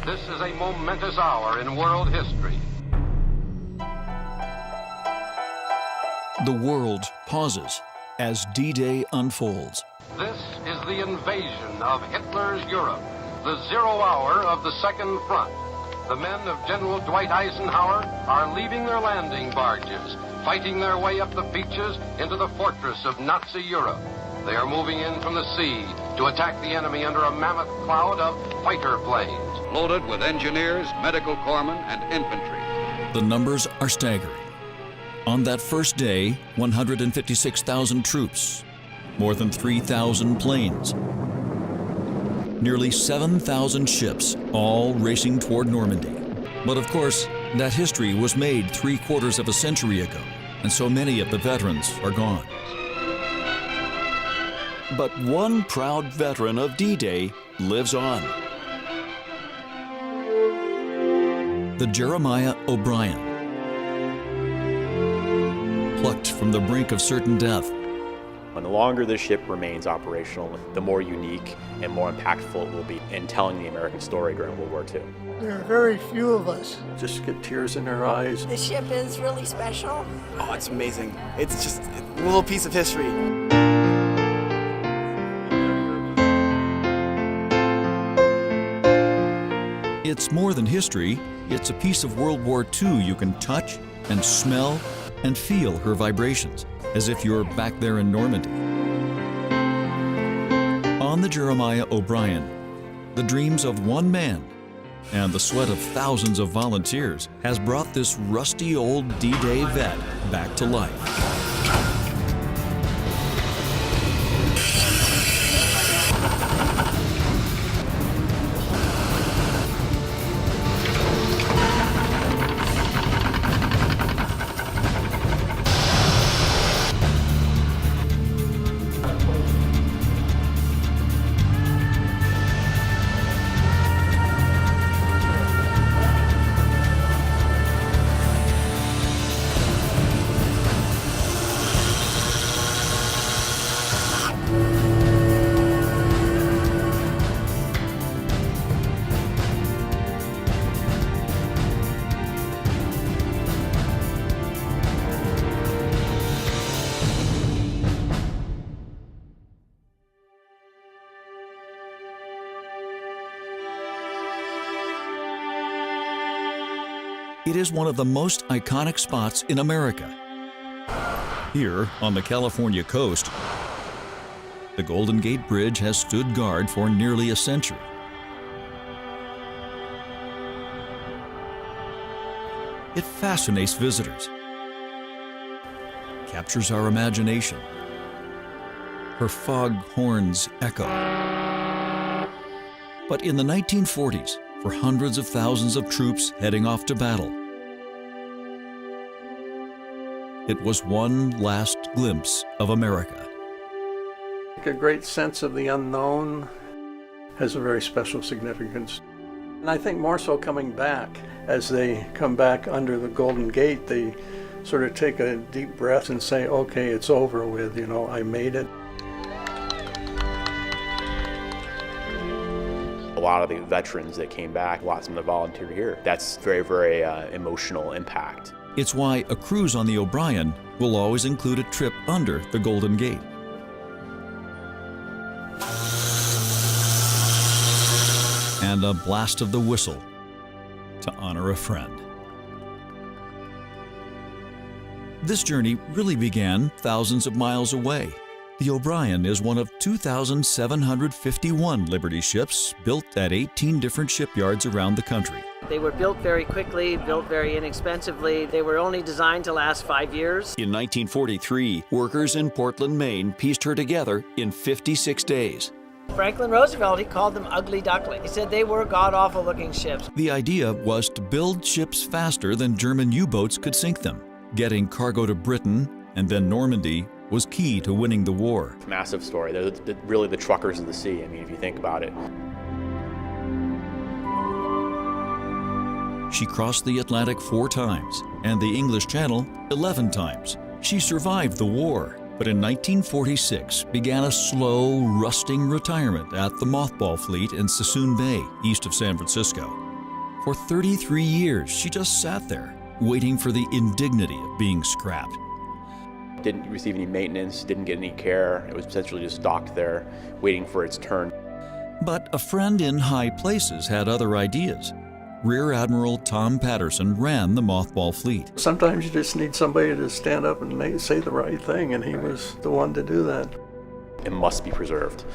This is a momentous hour in world history. The world pauses as D-Day unfolds. This is the invasion of Hitler's Europe, the 0 hour of the Second Front. The men of General Dwight Eisenhower are leaving their landing barges, fighting their way up the beaches into the fortress of Nazi Europe. They are moving in from the sea to attack the enemy under a mammoth cloud of fighter planes, loaded with engineers, medical corpsmen, and infantry. The numbers are staggering. On that first day, 156,000 troops, more than 3,000 planes, nearly 7,000 ships, all racing toward Normandy. But of course, that history was made 3/4 of a century ago, and so many of the veterans are gone. But one proud veteran of D-Day lives on. The Jeremiah OBrien, plucked from the brink of certain death. And the longer the ship remains operational, the more unique and more impactful it will be in telling the American story during World War II. There are very few of us. Just get tears in our eyes. The ship is really special. Oh, it's amazing. It's just a little piece of history. It's more than history. It's a piece of World War II you can touch and smell and feel her vibrations, as if you're back there in Normandy. On the Jeremiah OBrien, the dreams of one man and the sweat of thousands of volunteers has brought this rusty old D-Day vet back to life. It is one of the most iconic spots in America. Here on the California coast, the Golden Gate Bridge has stood guard for nearly a century. It fascinates visitors, captures our imagination. Her fog horns echo. But in the 1940s, for hundreds of thousands of troops heading off to battle, it was one last glimpse of America. A great sense of the unknown has a very special significance. And I think more so coming back, as they come back under the Golden Gate, they sort of take a deep breath and say, okay, it's over with, you know, I made it. A lot of the veterans that came back, lots of them that volunteered here. That's very, very emotional impact. It's why a cruise on the OBrien will always include a trip under the Golden Gate. And a blast of the whistle to honor a friend. This journey really began thousands of miles away. The OBrien is one of 2,751 Liberty ships built at 18 different shipyards around the country. They were built very quickly, built very inexpensively. They were only designed to last 5 years. In 1943, workers in Portland, Maine pieced her together in 56 days. Franklin Roosevelt, he called them ugly duckling. He said they were god-awful looking ships. The idea was to build ships faster than German U-boats could sink them. Getting cargo to Britain and then Normandy was key to winning the war. Massive story. They're really the truckers of the sea, I mean, if you think about it. She crossed the Atlantic 4 times and the English Channel 11 times. She survived the war, but in 1946 began a slow, rusting retirement at the mothball fleet in Sassoon Bay, east of San Francisco. For 33 years, she just sat there, waiting for the indignity of being scrapped. Didn't receive any maintenance, didn't get any care. It was essentially just docked there, waiting for its turn. But a friend in high places had other ideas. Rear Admiral Tom Patterson ran the mothball fleet. Sometimes you just need somebody to stand up and say the right thing, and he was the one to do that. It must be preserved.